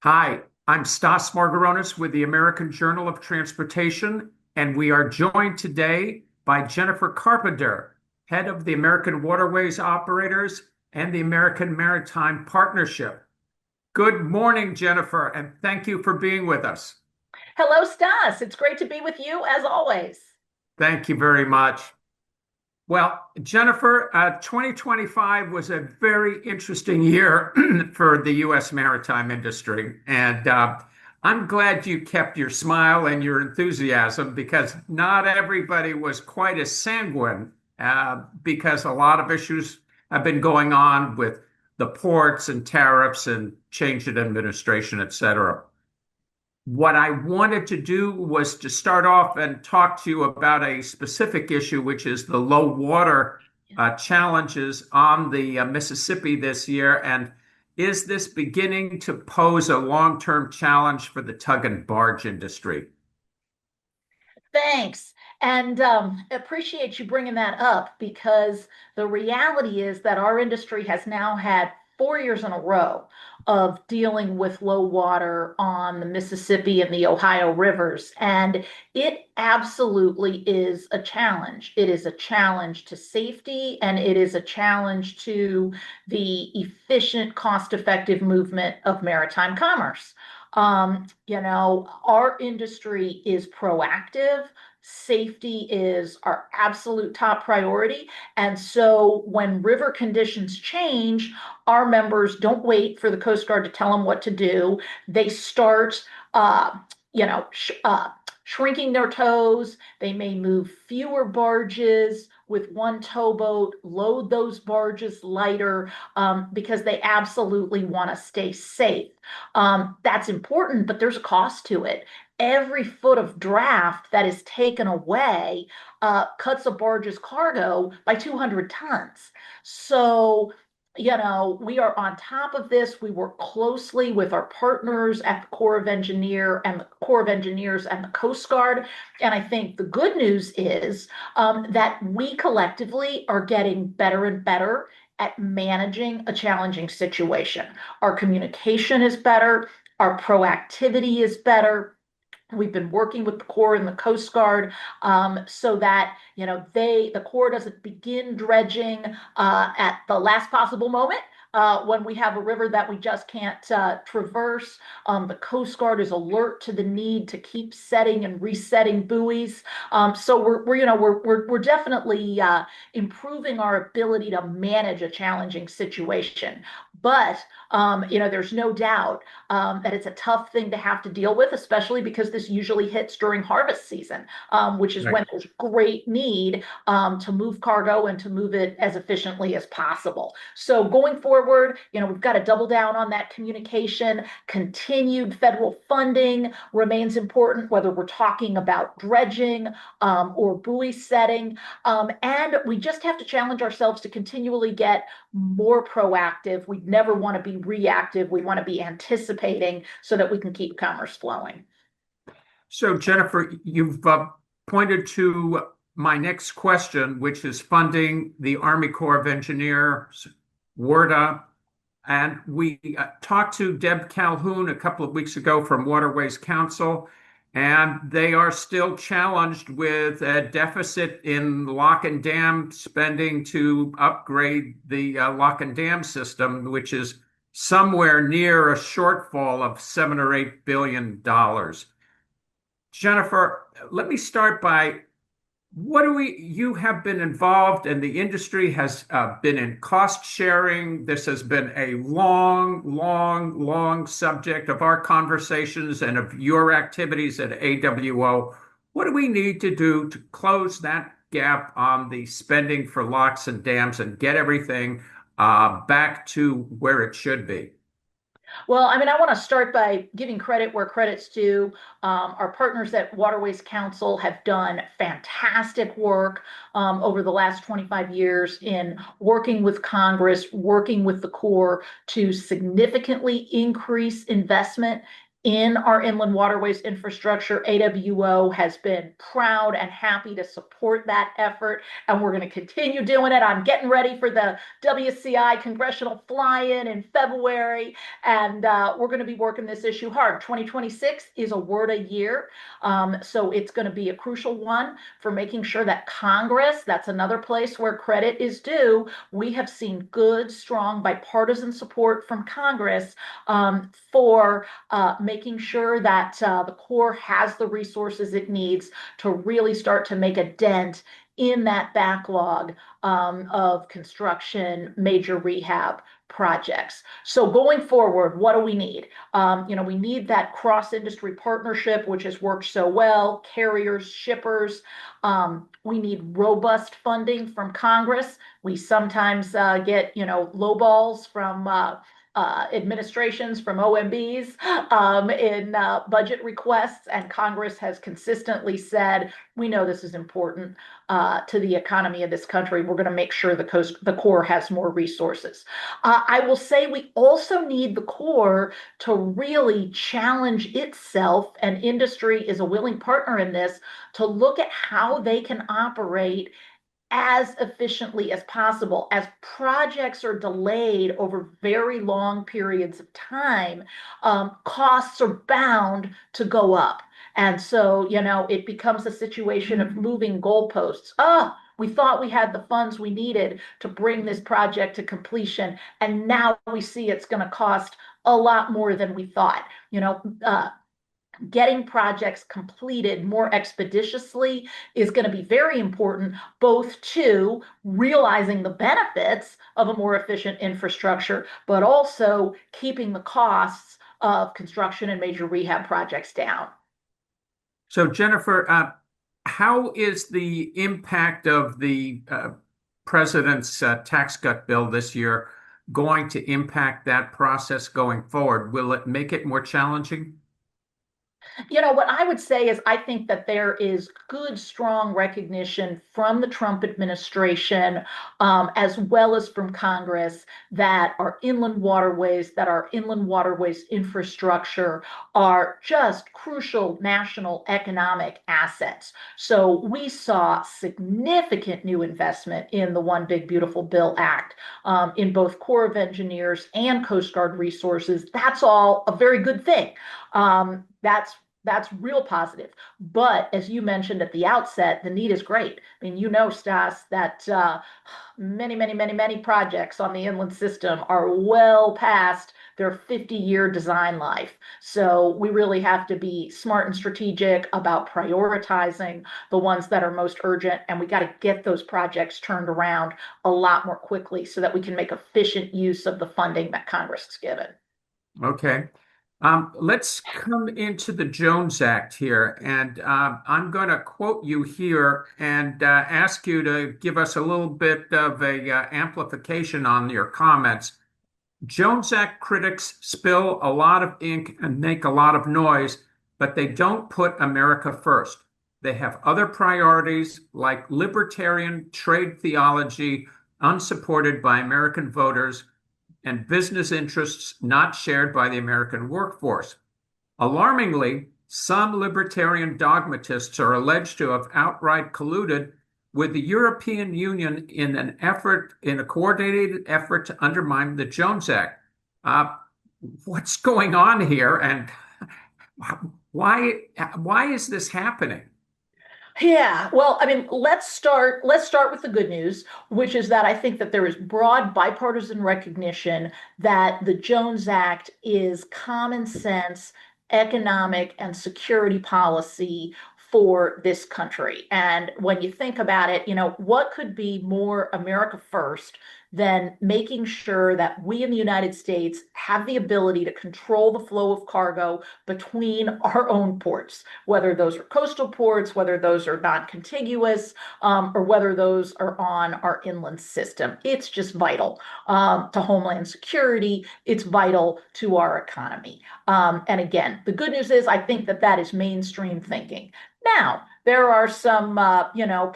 Hi, I'm Stas Margaronis with the American Journal of Transportation, and we are joined today by Jennifer Carpenter, head of the American Waterways Operators and the American Maritime Partnership. Good morning, Jennifer, and thank you for being with us. Hello, Stas. It's great to be with you as always. Thank you very much. Well, Jennifer, 2025 was a very interesting year for the U.S. maritime industry. And I'm glad you kept your smile and your enthusiasm because not everybody was quite as sanguine because a lot of issues have been going on with the ports and tariffs and change in administration, et cetera. What I wanted to do was to start off and talk to you about a specific issue, which is the low water challenges on the Mississippi this year. And is this beginning to pose a long-term challenge for the tug and barge industry? Thanks. And appreciate you bringing that up because the reality is that our industry has now had 4 years in a row of dealing with low water on the Mississippi and the Ohio rivers. And it absolutely is a challenge. It is a challenge to safety and it is a challenge to the efficient, cost-effective movement of maritime commerce. Our industry is proactive. Safety is our absolute top priority. And so when river conditions change, our members don't wait for the Coast Guard to tell them what to do. They start, uh, you know, sh- uh, shrinking their tows. They may move fewer barges with one towboat, load those barges lighter because they absolutely want to stay safe. That's important, but there's a cost to it. Every foot of draft that is taken away cuts a barge's cargo by 200 tons. So, we are on top of this. We work closely with our partners at the Corps of Engineers and the Coast Guard. And I think the good news is that we collectively are getting better and better at managing a challenging situation. Our communication is better, our proactivity is better. We've been working with the Corps and the Coast Guard so that the Corps doesn't begin dredging at the last possible moment. When we have a river that we just can't traverse, the Coast Guard is alert to the need to keep setting and resetting buoys. So we're definitely improving our ability to manage a challenging situation. But there's no doubt that it's a tough thing to have to deal with, especially because this usually hits during harvest season, which is Right. when there's great need to move cargo and to move it as efficiently as possible. So going forward, we've got to double down on that communication. Continued federal funding remains important, whether we're talking about dredging or buoy setting. And we just have to challenge ourselves to continually get more proactive. We never want to be reactive. We want to be anticipating so that we can keep commerce flowing. So, Jennifer, you've pointed to my next question, which is funding the Army Corps of Engineers, WARDA. And we talked to Deb Calhoun a couple of weeks ago from Waterways Council, and they are still challenged with a deficit in lock and dam spending to upgrade the lock and dam system, which is somewhere near a shortfall of $7 or $8 billion. Jennifer, let me start by you have been involved and the industry has been in cost sharing. This has been a long, long, long subject of our conversations and of your activities at AWO. What do we need to do to close that gap on the spending for locks and dams and get everything back to where it should be? Well, I mean, I want to start by giving credit where credit's due. Our partners at Waterways Council have done fantastic work over the last 25 years in working with Congress, working with the Corps to significantly increase investment in our inland waterways infrastructure. AWO has been proud and happy to support that effort, and we're going to continue doing it. I'm getting ready for the WCI congressional fly-in February, and we're going to be working this issue hard. 2026 is a WRDA year, so it's going to be a crucial one for making sure that Congress, that's another place where credit is due, we have seen good, strong bipartisan support from Congress for making sure that the Corps has the resources it needs to really start to make a dent in that backlog of construction, major rehab projects. So going forward, what do we need? We need that cross-industry partnership, which has worked so well, carriers, shippers. We need robust funding from Congress. We sometimes get, low balls from administrations, from OMBs in budget requests, and Congress has consistently said, we know this is important to the economy of this country. We're going to make sure the Corps has more resources. I will say we also need the Corps to really challenge itself, and industry is a willing partner in this, to look at how they can operate as efficiently as possible. As projects are delayed over very long periods of time, costs are bound to go up. And so, it becomes a situation of moving goalposts. Oh, we thought we had the funds we needed to bring this project to completion, and now we see it's going to cost a lot more than we thought. Getting projects completed more expeditiously is going to be very important, both to realizing the benefits of a more efficient infrastructure, but also keeping the costs of construction and major rehab projects down. So, Jennifer, how is the impact of the president's tax cut bill this year going to impact that process going forward? Will it make it more challenging? What I would say is I think that there is good, strong recognition from the Trump administration, as well as from Congress, that our inland waterways, infrastructure are just crucial national economic assets. So we saw significant new investment in the One Big Beautiful Bill Act, in both Corps of Engineers and Coast Guard resources. That's all a very good thing. That's real positive. But as you mentioned at the outset, the need is great. I mean, Stas, that many, many, many, many projects on the inland system are well past their 50-year design life. So we really have to be smart and strategic about prioritizing the ones that are most urgent, and we got to get those projects turned around a lot more quickly so that we can make efficient use of the funding that Congress has given. Okay. Let's come into the Jones Act here, and I'm going to quote you here and ask you to give us a little bit of a amplification on your comments. Jones Act critics spill a lot of ink and make a lot of noise, but they don't put America first. They have other priorities like libertarian trade theology, unsupported by American voters, and business interests not shared by the American workforce. Alarmingly, some libertarian dogmatists are alleged to have outright colluded with the European Union in a coordinated effort to undermine the Jones Act. What's going on here, and why is this happening? Yeah, well, I mean, let's start with the good news, which is that I think that there is broad bipartisan recognition that the Jones Act is common sense economic and security policy for this country. And when you think about it, what could be more America first than making sure that we in the United States have the ability to control the flow of cargo between our own ports, whether those are coastal ports, whether those are non-contiguous, or whether those are on our inland system. It's just vital to homeland security. It's vital to our economy. And again, the good news is I think that that is mainstream thinking. Now, there are some,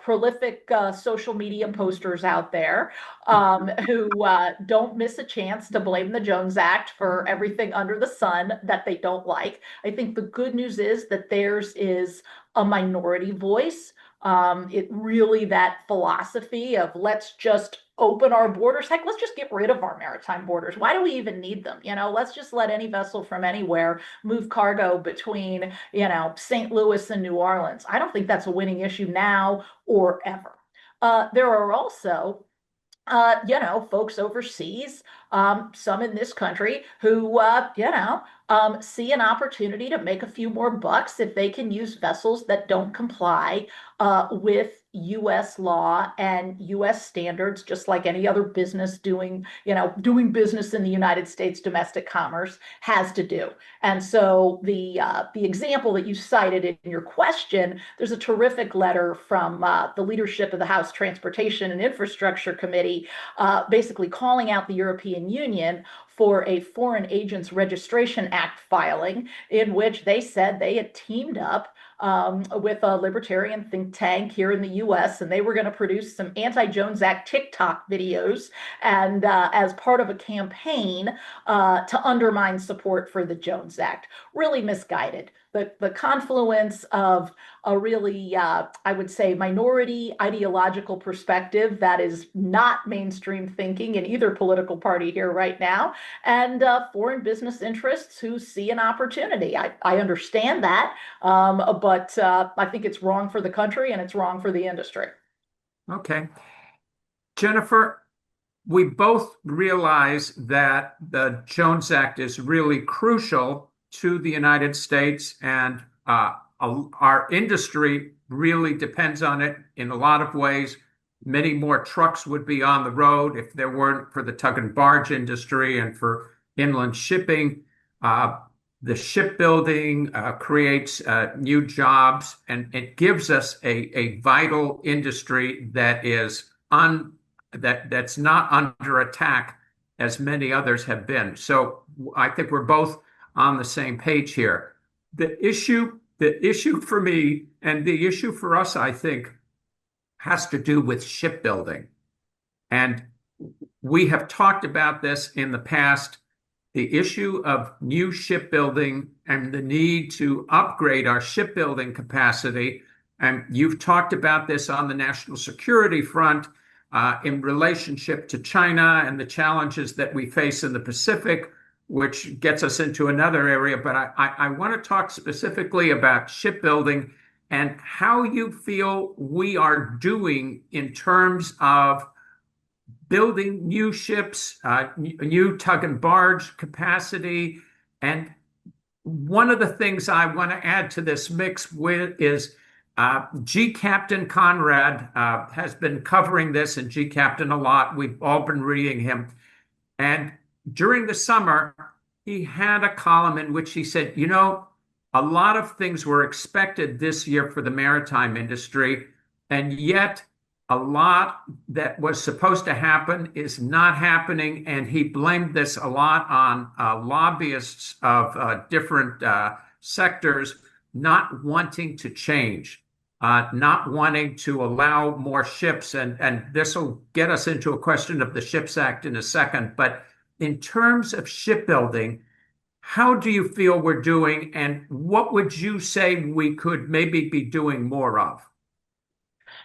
prolific social media posters out there who don't miss a chance to blame the Jones Act for everything under the sun that they don't like. I think the good news is that theirs is a minority voice. It really that philosophy of let's just open our borders. Heck, let's just get rid of our maritime borders. Why do we even need them? Let's just let any vessel from anywhere move cargo between, St. Louis and New Orleans. I don't think that's a winning issue now or ever. There are also folks overseas, some in this country who, see an opportunity to make a few more bucks if they can use vessels that don't comply with US law and US standards, just like any other business doing business in the United States domestic commerce has to do. And so the example that you cited in your question, there's a terrific letter from the leadership of the House Transportation and Infrastructure Committee, basically calling out the European Union for a Foreign Agents Registration Act filing, in which they said they had teamed up with a libertarian think tank here in the US, and they were going to produce some anti-Jones Act TikTok videos and as part of a campaign to undermine support for the Jones Act. Really misguided. The confluence of a really, I would say, minority ideological perspective that is not mainstream thinking in either political party here right now, and foreign business interests who see an opportunity. I understand that, but I think it's wrong for the country and it's wrong for the industry. Okay. Jennifer, we both realize that the Jones Act is really crucial to the United States, and our industry really depends on it in a lot of ways. Many more trucks would be on the road if there weren't for the tug and barge industry and for inland shipping. The shipbuilding creates new jobs, and it gives us a vital industry that's not under attack as many others have been. So I think we're both on the same page here. The issue for me and the issue for us, I think, has to do with shipbuilding. And we have talked about this in the past, the issue of new shipbuilding and the need to upgrade our shipbuilding capacity. And you've talked about this on the national security front in relationship to China and the challenges that we face in the Pacific, which gets us into another area. But I want to talk specifically about shipbuilding and how you feel we are doing in terms of building new ships, new tug and barge capacity. And one of the things I want to add to this mix with is G. Captain Conrad has been covering this, and G. Captain a lot. We've all been reading him. And during the summer, he had a column in which he said, a lot of things were expected this year for the maritime industry, and yet a lot that was supposed to happen is not happening. And he blamed this a lot on lobbyists of different sectors not wanting to change, not wanting to allow more ships. And this will get us into a question of the Ships Act in a second. But in terms of shipbuilding, how do you feel we're doing, and what would you say we could maybe be doing more of?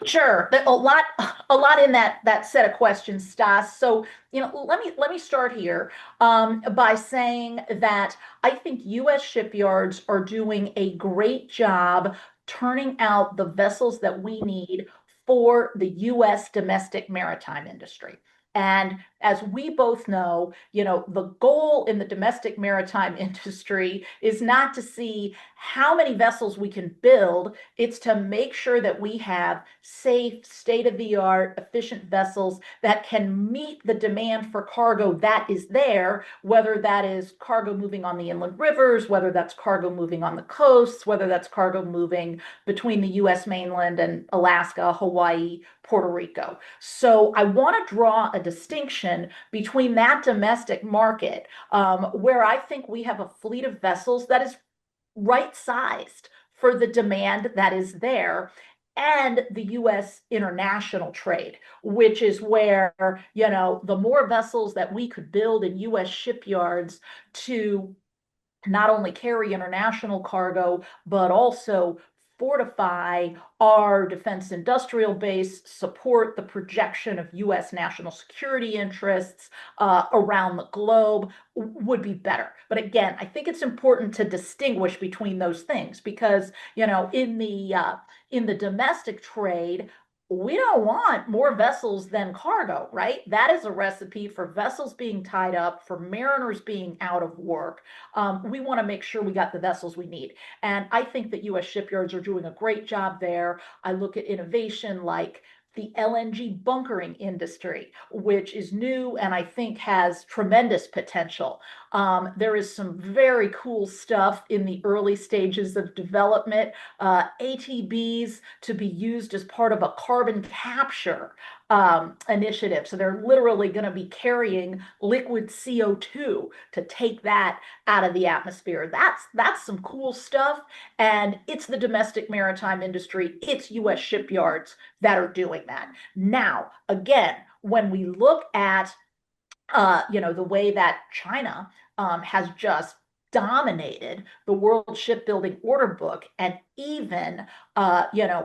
Sure, a lot in that set of questions, Stas. So, let me start here by saying that I think U.S. shipyards are doing a great job turning out the vessels that we need for the U.S. domestic maritime industry. And as we both know, the goal in the domestic maritime industry is not to see how many vessels we can build. It's to make sure that we have safe, state-of-the-art, efficient vessels that can meet the demand for cargo that is there, whether that is cargo moving on the inland rivers, whether that's cargo moving on the coasts, whether that's cargo moving between the U.S. mainland and Alaska, Hawaii, Puerto Rico. So I want to draw a distinction between that domestic market, where I think we have a fleet of vessels that is right sized for the demand that is there, and the US international trade, which is where, the more vessels that we could build in US shipyards to not only carry international cargo, but also fortify our defense industrial base, support the projection of US national security interests around the globe would be better. But again, I think it's important to distinguish between those things because, in the domestic trade, we don't want more vessels than cargo, right? That is a recipe for vessels being tied up, for mariners being out of work. We want to make sure we got the vessels we need. And I think that US shipyards are doing a great job there. I look at innovation like the LNG bunkering industry, which is new and I think has tremendous potential. There is some very cool stuff in the early stages of development, ATBs to be used as part of a carbon capture initiative. So they're literally going to be carrying liquid CO2 to take that out of the atmosphere. That's some cool stuff. And it's the domestic maritime industry, it's US shipyards that are doing that. Now, again, when we look at the way that China has just dominated the world shipbuilding order book, and even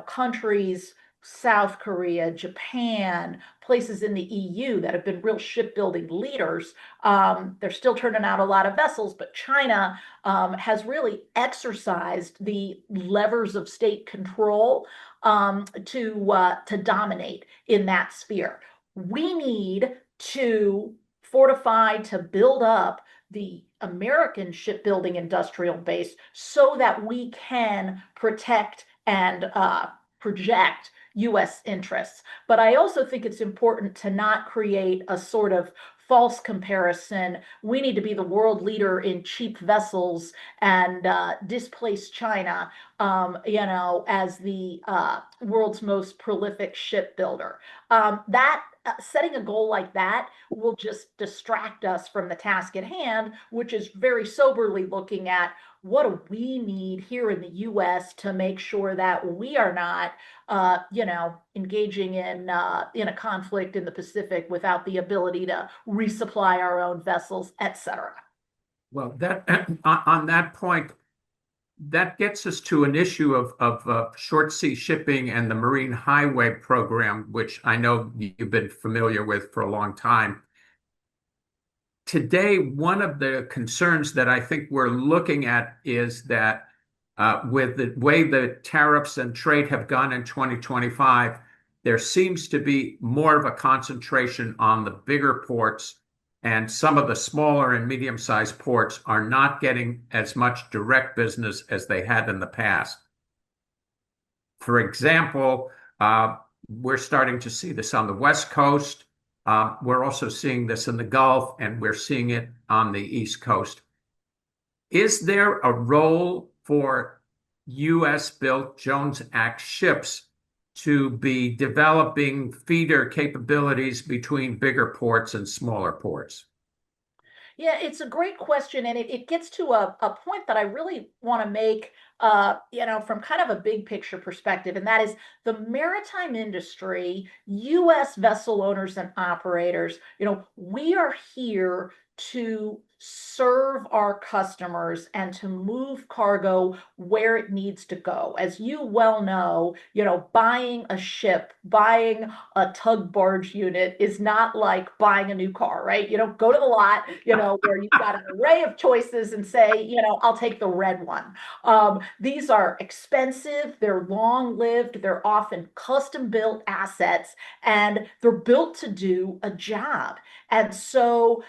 countries, South Korea, Japan, places in the EU that have been real shipbuilding leaders. They're still turning out a lot of vessels, but China has really exercised the levers of state control to dominate in that sphere. We need to fortify, to build up the American shipbuilding industrial base so that we can protect and project US interests. But I also think it's important to not create a sort of false comparison. We need to be the world leader in cheap vessels and displace China, as the world's most prolific shipbuilder. That Setting a goal like that will just distract us from the task at hand, which is very soberly looking at what do we need here in the US to make sure that we are not, engaging in a conflict in the Pacific without the ability to resupply our own vessels, etc. Well, that on that point, that gets us to an issue of short sea shipping and the Marine Highway Program, which I know you've been familiar with for a long time. Today, one of the concerns that I think we're looking at is that with the way the tariffs and trade have gone in 2025, there seems to be more of a concentration on the bigger ports, and some of the smaller and medium-sized ports are not getting as much direct business as they had in the past. For example, we're starting to see this on the West Coast. We're also seeing this in the Gulf, and we're seeing it on the East Coast. Is there a role for US-built Jones Act ships to be developing feeder capabilities between bigger ports and smaller ports? Yeah, it's a great question, and it gets to a point that I really want to make, from kind of a big picture perspective, and that is the maritime industry, U.S. vessel owners and operators. We are here to serve our customers and to move cargo where it needs to go. As you well know, buying a ship, buying a tug barge unit is not like buying a new car, right? You don't go to the lot, where you've got an array of choices and say, I'll take the red one. These are expensive, they're long-lived, they're often custom-built assets, and they're built to do a job. And so,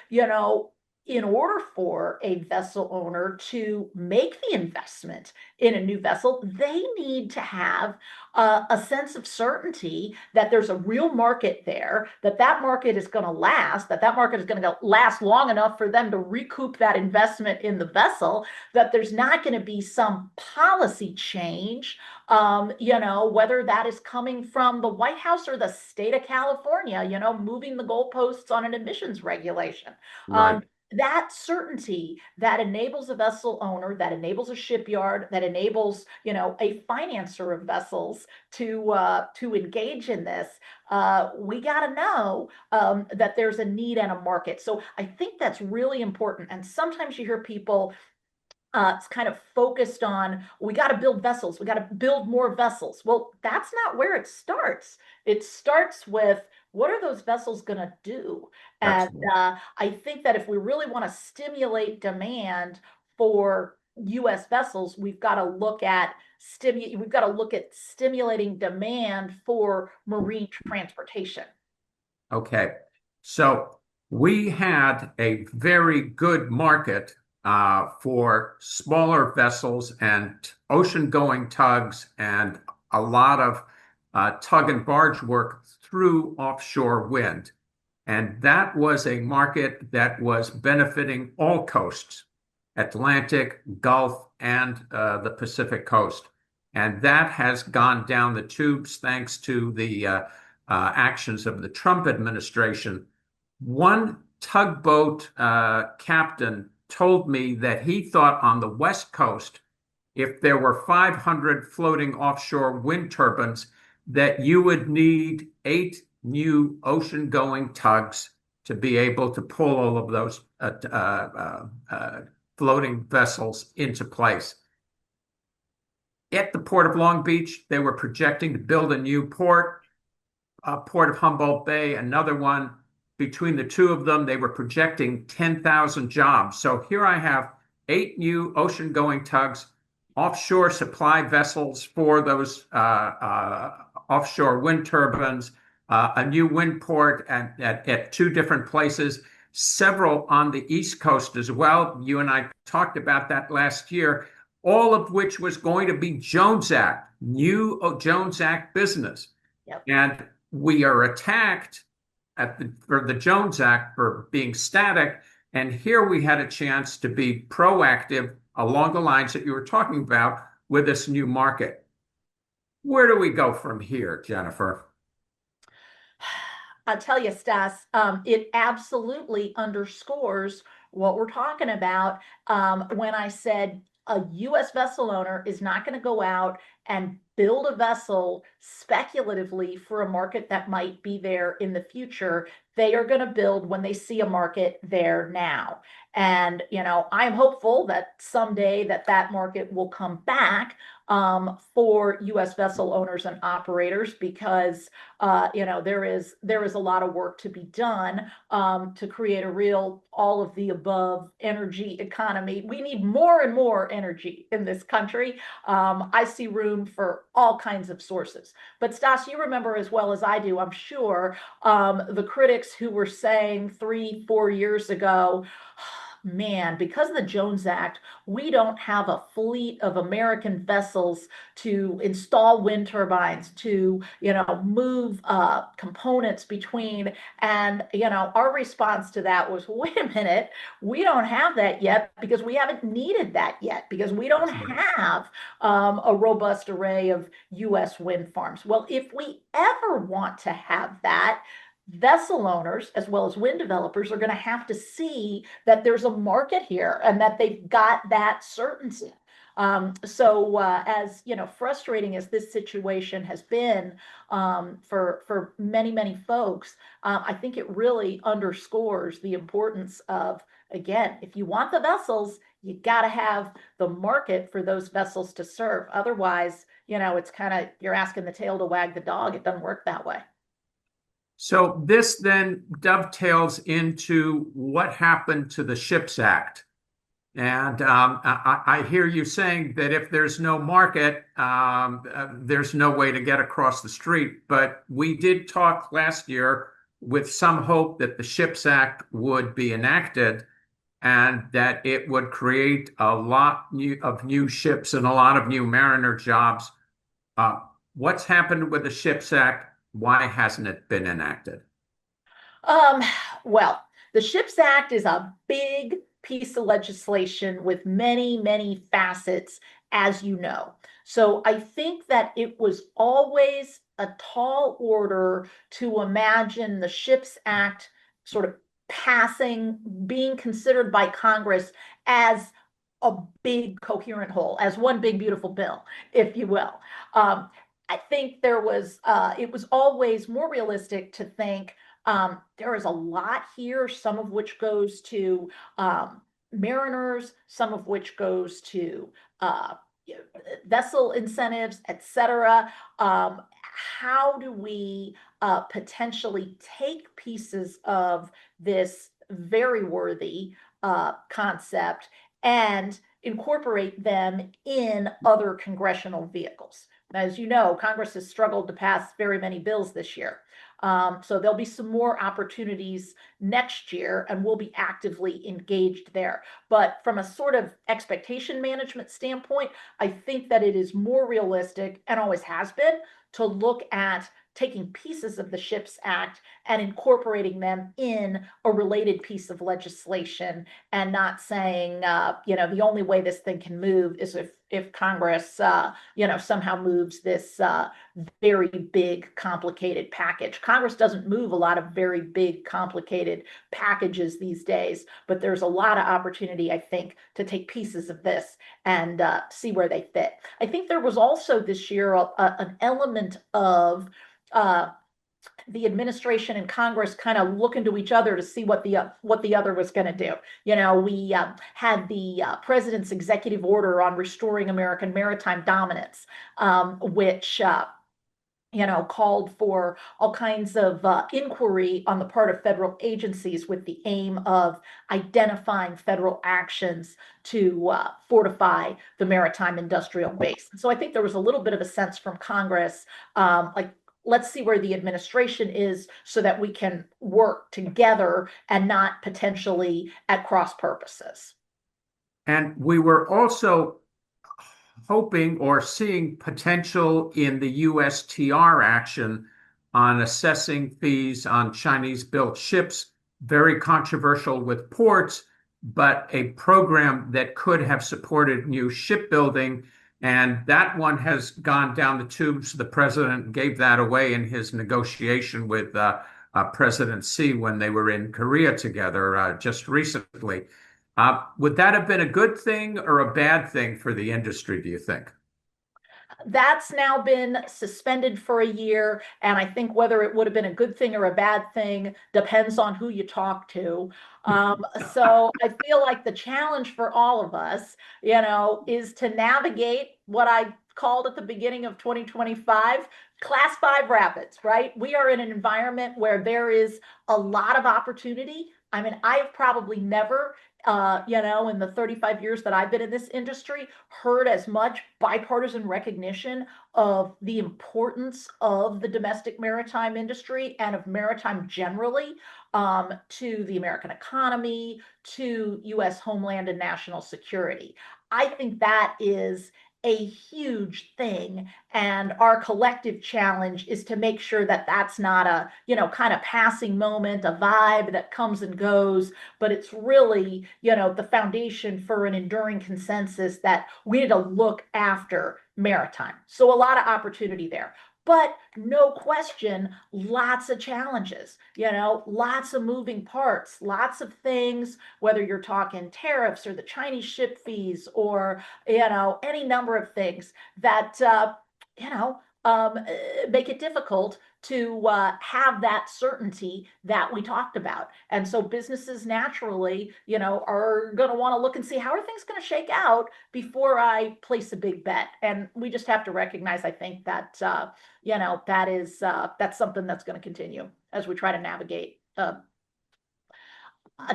in order for a vessel owner to make the investment in a new vessel, they need to have a sense of certainty that there's a real market there, that market is going to last, that market is going to last long enough for them to recoup that investment in the vessel, that there's not going to be some policy change, whether that is coming from the White House or the state of California, moving the goalposts on an emissions regulation. Right. that certainty that enables a vessel owner, that enables a shipyard, that enables, a financer of vessels to engage in this. We got to know that there's a need and a market. So I think that's really important. And sometimes you hear people it's kind of focused on we got to build vessels, we got to build more vessels. Well, that's not where it starts. It starts with what are those vessels going to do? And Absolutely. I think that if we really want to stimulate demand for U.S. vessels, we've got to look at stimulating demand for marine transportation. Okay. So we had a very good market for smaller vessels and ocean-going tugs and a lot of tug and barge work through offshore wind. And that was a market that was benefiting all coasts, Atlantic, Gulf, and the Pacific coast. And that has gone down the tubes thanks to the actions of the Trump administration. One tugboat captain told me that he thought on the West Coast, if there were 500 floating offshore wind turbines, that you would need 8 new ocean-going tugs to be able to pull all of those floating vessels into place. At the Port of Long Beach, they were projecting to build a new port, Port of Humboldt Bay, another one. Between the two of them, they were projecting 10,000 jobs. So here I have 8 new ocean-going tugs, offshore supply vessels for those offshore wind turbines, a new wind port at 2 different places, several on the East Coast as well. You and I talked about that last year, all of which was going to be Jones Act, new Jones Act business. Yep. And we are attacked for the Jones Act for being static. And here we had a chance to be proactive along the lines that you were talking about with this new market. Where do we go from here, Jennifer? I'll tell you, Stas, it absolutely underscores what we're talking about when I said a U.S. vessel owner is not going to go out and build a vessel speculatively for a market that might be there in the future. They are going to build when they see a market there now. And, I'm hopeful that someday that market will come back for U.S. vessel owners and operators because, there is a lot of work to be done to create a real all of the above energy economy. We need more and more energy in this country. I see room for all kinds of sources. But Stas, you remember as well as I do, I'm sure, the critics who were saying 3-4 years ago, man, because of the Jones Act, we don't have a fleet of American vessels to install wind turbines, to, move components between. And, our response to that was, wait a minute, we don't have that yet because we haven't needed that yet because we don't have a robust array of U.S. wind farms. Well, if we ever want to have that, vessel owners as well as wind developers are going to have to see that there's a market here and that they've got that certainty. So as frustrating as this situation has been for many folks, I think it really underscores the importance of, again, if you want the vessels, you got to have the market for those vessels to serve. Otherwise, it's kind of you're asking the tail to wag the dog. It doesn't work that way. So this then dovetails into what happened to the Ships Act. And I hear you saying that if there's no market, there's no way to get across the street. But we did talk last year with some hope that the Ships Act would be enacted and that it would create a lot of new ships and a lot of new mariner jobs. What's happened with the Ships Act? Why hasn't it been enacted? Um, well, the Ships Act is a big piece of legislation with many facets, as you know. So I think that it was always a tall order to imagine the Ships Act sort of being considered by Congress as a big coherent whole, as one big beautiful bill, if you will. I think it was always more realistic to think there is a lot here, some of which goes to mariners, some of which goes to vessel incentives, etc. How do we potentially take pieces of this very worthy concept and incorporate them in other congressional vehicles? As you know, Congress has struggled to pass very many bills this year. So there'll be some more opportunities next year, and we'll be actively engaged there. But from a sort of expectation management standpoint, I think that it is more realistic, and always has been, to look at taking pieces of the SHIPS Act and incorporating them in a related piece of legislation, and not saying, the only way this thing can move is if Congress, somehow moves this very big, complicated package. Congress doesn't move a lot of very big, complicated packages these days, but there's a lot of opportunity, I think, to take pieces of this and see where they fit. I think there was also this year an element of the administration and Congress kind of looking to each other to see what the other was going to do. We had the president's executive order on restoring American maritime dominance, which called for all kinds of inquiry on the part of federal agencies with the aim of identifying federal actions to fortify the maritime industrial base. So I think there was a little bit of a sense from Congress, let's see where the administration is so that we can work together and not potentially at cross purposes. And we were also hoping or seeing potential in the USTR action on assessing fees on Chinese-built ships, very controversial with ports, but a program that could have supported new shipbuilding. And that one has gone down the tubes. The president gave that away in his negotiation with President Xi when they were in Korea together just recently. Would that have been a good thing or a bad thing for the industry, do you think? That's now been suspended for a year, and I think whether it would have been a good thing or a bad thing depends on who you talk to. So I feel like the challenge for all of us, is to navigate what I called at the beginning of 2025 class 5 rapids, right? We are in an environment where there is a lot of opportunity. I mean, I have probably never in the 35 years that I've been in this industry, heard as much bipartisan recognition of the importance of the domestic maritime industry and of maritime generally to the American economy, to U.S. homeland and national security. I think that is a huge thing, and our collective challenge is to make sure that that's not a kind of passing moment, a vibe that comes and goes, but it's really the foundation for an enduring consensus that we need to look after maritime. So a lot of opportunity there, but no question, lots of challenges, lots of moving parts, lots of things, whether you're talking tariffs or the Chinese ship fees or, any number of things that, make it difficult to have that certainty that we talked about. And so businesses naturally, are going to want to look and see how are things going to shake out before I place a big bet. And we just have to recognize, I think, that, that's something that's going to continue as we try to navigate a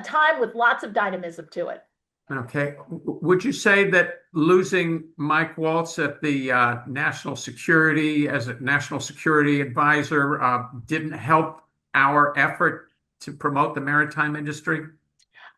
time with lots of dynamism to it. Okay. Would you say that losing Mike Waltz at the national security as a national security advisor didn't help our effort to promote the maritime industry?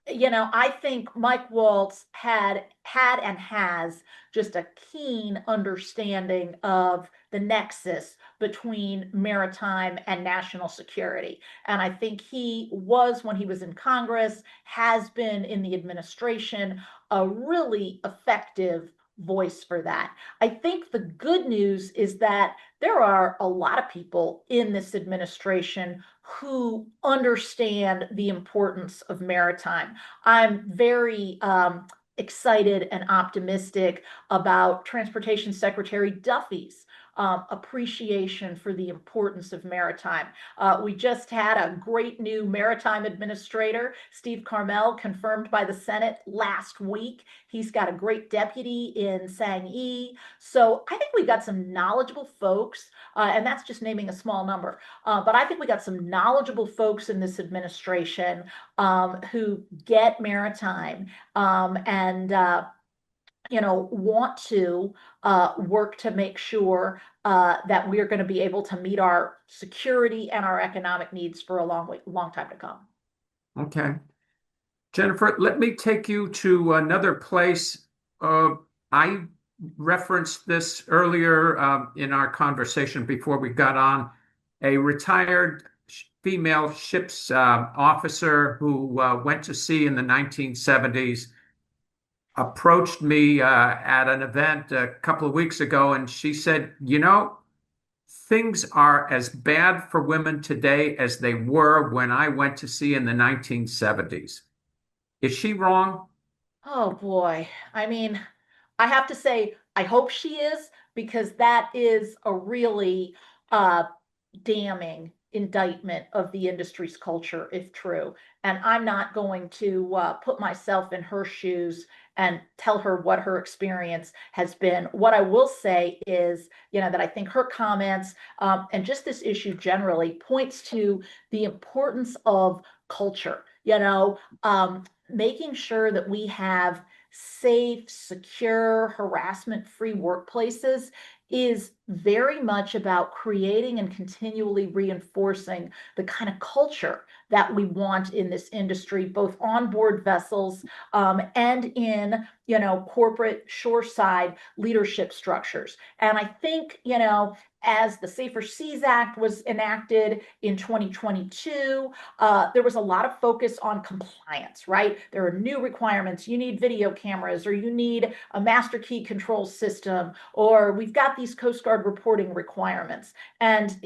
I think Mike Waltz had and has just a keen understanding of the nexus between maritime and national security. And I think he was, when he was in Congress, has been in the administration, a really effective voice for that. I think the good news is that there are a lot of people in this administration who understand the importance of maritime. I'm very excited and optimistic about Transportation Secretary Duffy's appreciation for the importance of maritime. We just had a great new maritime administrator, Steve Carmel, confirmed by the Senate last week. He's got a great deputy in Sang Yi. So I think we got some knowledgeable folks, and that's just naming a small number. But I think we got some knowledgeable folks in this administration who get maritime and want to work to make sure that we are going to be able to meet our security and our economic needs for a long time to come. Okay. Jennifer, let me take you to another place. I referenced this earlier in our conversation before we got on. A retired female ship's officer who went to sea in the 1970s approached me at an event a couple of weeks ago, and she said, things are as bad for women today as they were when I went to sea in the 1970s. Is she wrong? Oh boy. I mean, I have to say, I hope she is, because that is a really uh, damning indictment of the industry's culture, if true. And I'm not going to put myself in her shoes and tell her what her experience has been. What I will say is, that I think her comments and just this issue generally points to the importance of culture, making sure that we have safe, secure, harassment-free workplaces is very much about creating and continually reinforcing the kind of culture that we want in this industry, both on board vessels and in, corporate shoreside leadership structures. And I think, as the Safer Seas Act was enacted in 2022, there was a lot of focus on compliance, right? There are new requirements. You need video cameras, or you need a master key control system, or we've got these Coast Guard reporting requirements. And,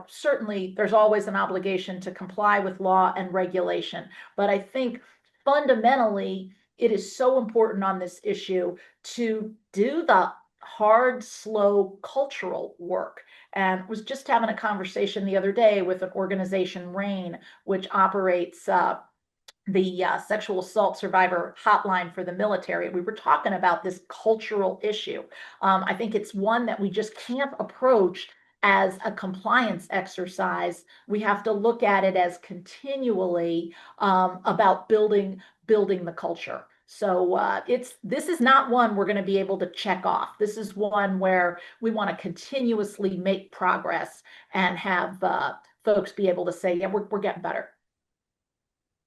certainly there's always an obligation to comply with law and regulation. But I think fundamentally, it is so important on this issue to do the hard, slow cultural work. And was just having a conversation the other day with an organization, RAIN, which operates the sexual assault survivor hotline for the military. We were talking about this cultural issue. I think it's one that we just can't approach as a compliance exercise. We have to look at it as continually about building the culture. So this is not one we're going to be able to check off. This is one where we want to continuously make progress and have folks be able to say, yeah, we're getting better.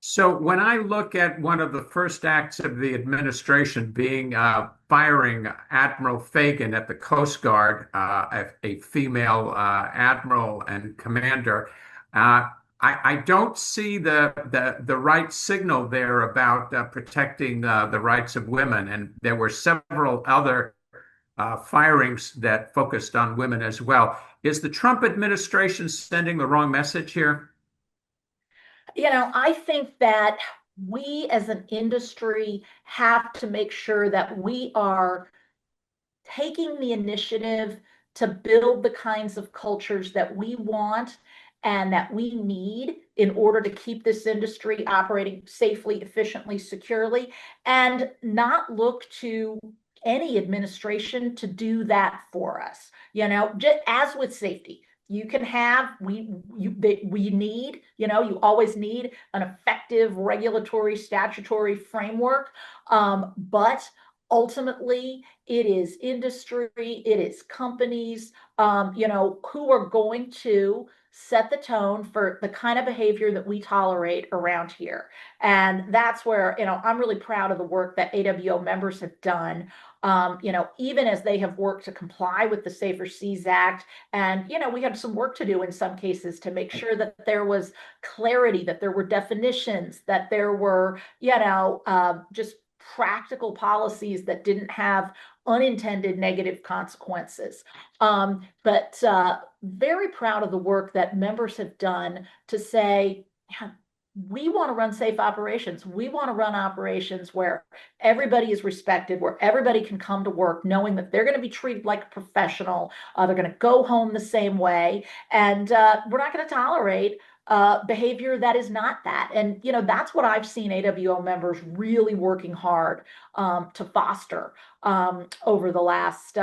So when I look at one of the first acts of the administration being firing Admiral Fagan at the Coast Guard, a female admiral and commander, I don't see the right signal there about protecting the rights of women. And there were several other firings that focused on women as well. Is the Trump administration sending the wrong message here? I think that we as an industry have to make sure that we are taking the initiative to build the kinds of cultures that we want and that we need in order to keep this industry operating safely, efficiently, securely, and not look to any administration to do that for us. Just as with safety, you can have we need, you always need an effective regulatory statutory framework, but ultimately it is industry, it is companies, who are going to set the tone for the kind of behavior that we tolerate around here. And that's where, I'm really proud of the work that AWO members have done, even as they have worked to comply with the Safer Seas Act. And, we had some work to do in some cases to make sure that there was clarity, that there were definitions, that there were, just practical policies that didn't have unintended negative consequences. But very proud of the work that members have done to say, yeah, we want to run safe operations. We want to run operations where everybody is respected, where everybody can come to work knowing that they're going to be treated like a professional. They're going to go home the same way. And we're not going to tolerate behavior that is not that. And, that's what I've seen AWO members really working hard to foster over the last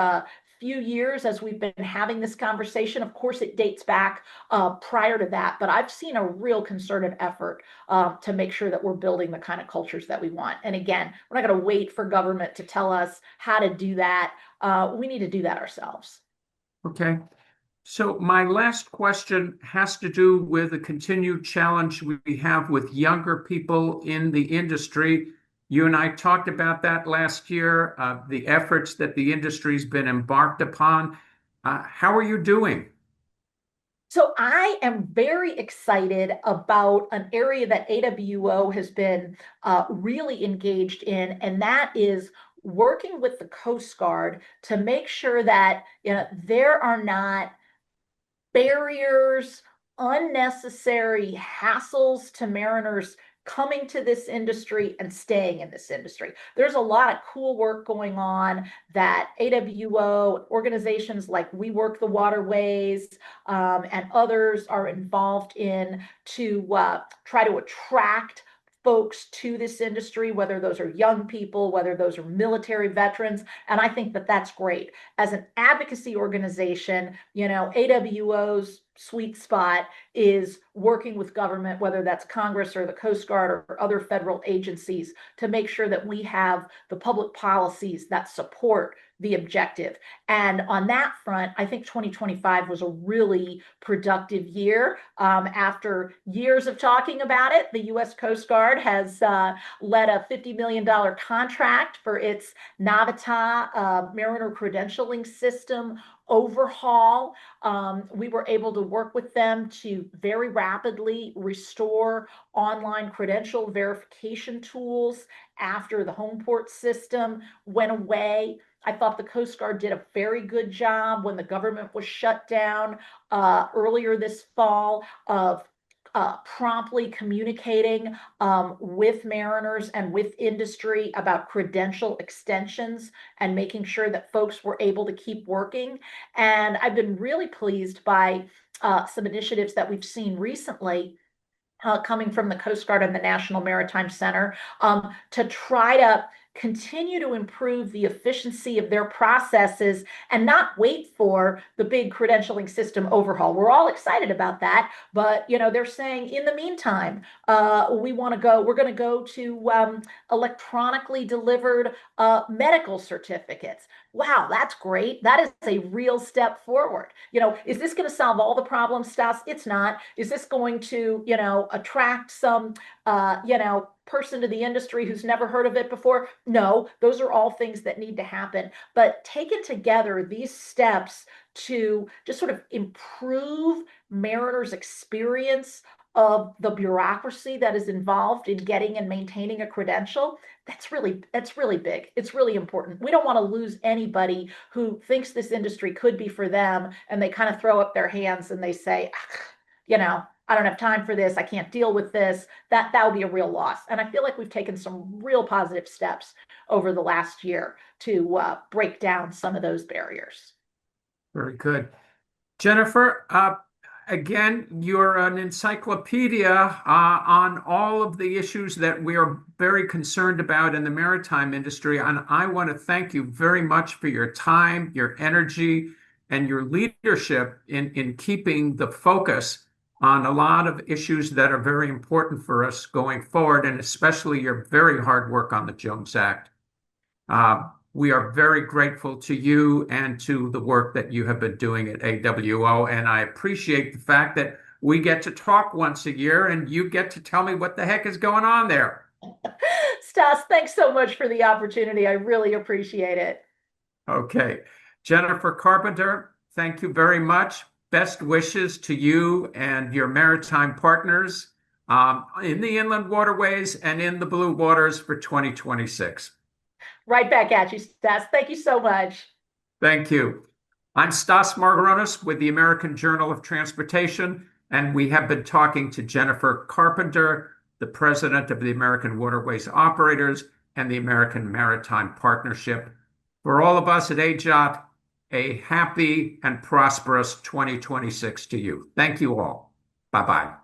few years as we've been having this conversation. Of course, it dates back prior to that, but I've seen a real concerted effort to make sure that we're building the kind of cultures that we want. And again, we're not going to wait for government to tell us how to do that. We need to do that ourselves. Okay. So my last question has to do with the continued challenge we have with younger people in the industry. You and I talked about that last year, the efforts that the industry's been embarked upon. How are you doing? So I am very excited about an area that AWO has been really engaged in, and that is working with the Coast Guard to make sure that there are not barriers, unnecessary hassles to mariners coming to this industry and staying in this industry. There's a lot of cool work going on that AWO organizations like We Work the Waterways and others are involved in to try to attract folks to this industry, whether those are young people, whether those are military veterans. And I think that that's great. As an advocacy organization, AWO's sweet spot is working with government, whether that's Congress or the Coast Guard or other federal agencies, to make sure that we have the public policies that support the objective. And on that front, I think 2025 was a really productive year. After years of talking about it, the U.S. Coast Guard has led a $50 million contract for its Navita Mariner credentialing system overhaul. We were able to work with them to very rapidly restore online credential verification tools after the home port system went away. I thought the Coast Guard did a very good job when the government was shut down earlier this fall of promptly communicating with mariners and with industry about credential extensions and making sure that folks were able to keep working. And I've been really pleased by some initiatives that we've seen recently coming from the Coast Guard and the National Maritime Center to try to continue to improve the efficiency of their processes and not wait for the big credentialing system overhaul. We're all excited about that, but they're saying in the meantime, we're going to go to electronically delivered medical certificates. Wow, that's great. That is a real step forward. Is this going to solve all the problems, Stas? It's not. Is this going to, attract some, person to the industry who's never heard of it before? No, those are all things that need to happen. But taken together, these steps to just sort of improve mariners' experience of the bureaucracy that is involved in getting and maintaining a credential, that's really big. It's really important. We don't want to lose anybody who thinks this industry could be for them, and they kind of throw up their hands and they say, I don't have time for this. I can't deal with this. That would be a real loss. And I feel like we've taken some real positive steps over the last year to break down some of those barriers. Very good. Jennifer, again, you're an encyclopedia on all of the issues that we are very concerned about in the maritime industry. And I want to thank you very much for your time, your energy, and your leadership in keeping the focus on a lot of issues that are very important for us going forward, and especially your very hard work on the Jones Act. We are very grateful to you and to the work that you have been doing at AWO, and I appreciate the fact that we get to talk once a year and you get to tell me what the heck is going on there. Stas, thanks so much for the opportunity. I really appreciate it. Okay. Jennifer Carpenter, thank you very much. Best wishes to you and your maritime partners in the inland waterways and in the blue waters for 2026. Right back at you, Stas. Thank you so much. Thank you. I'm Stas Margaronis with the American Journal of Transportation, and we have been talking to Jennifer Carpenter, the president of the American Waterways Operators and the American Maritime Partnership. For all of us at Ajot, a happy and prosperous 2026 to you. Thank you all. Bye-bye.